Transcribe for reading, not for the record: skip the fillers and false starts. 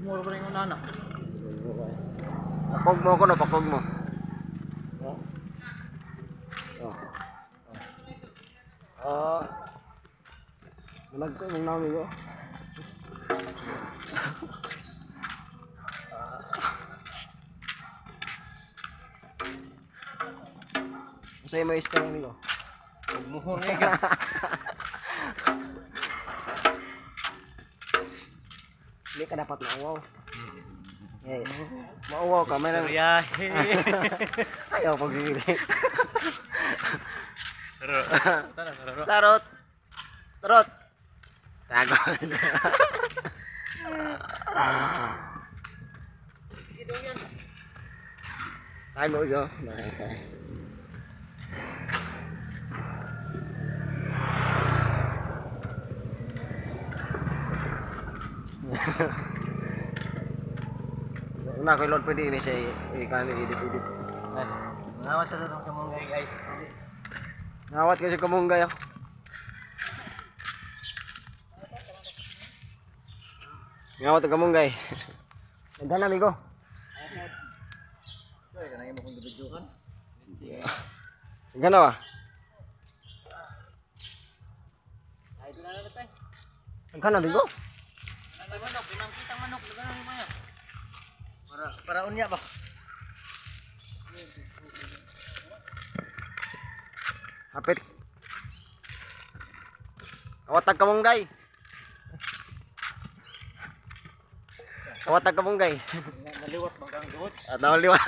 Mura pa rin yung nana. Pakog mo ako no, pakog mo. Nagko ng nami ko. Masaya mo isang nami ko. Muhon eh ka. Hindi ka dapat mauwaw. Eh, mauwaw ka, may nang... Riyahe. Ayaw pag-sili. Tara. Tarot! Tarot! Tagon! Tayo mo ito. Una ko Lord pwede ini siya edit. Nawat sa doon kamunggay guys. Nawat ko siya kamunggay. Nawat ko kamunggay. Nagana amigo. Ay, kanay mo kung video kan. Nagana ba? Ay, ito na natin. Nagana amigo. Manok, pinangkitang manok, nagana mo yan. Para unya ba? Hapit. Awatag kamunggay. Awatag kamunggay. Naliwat bang duot? At naliwa.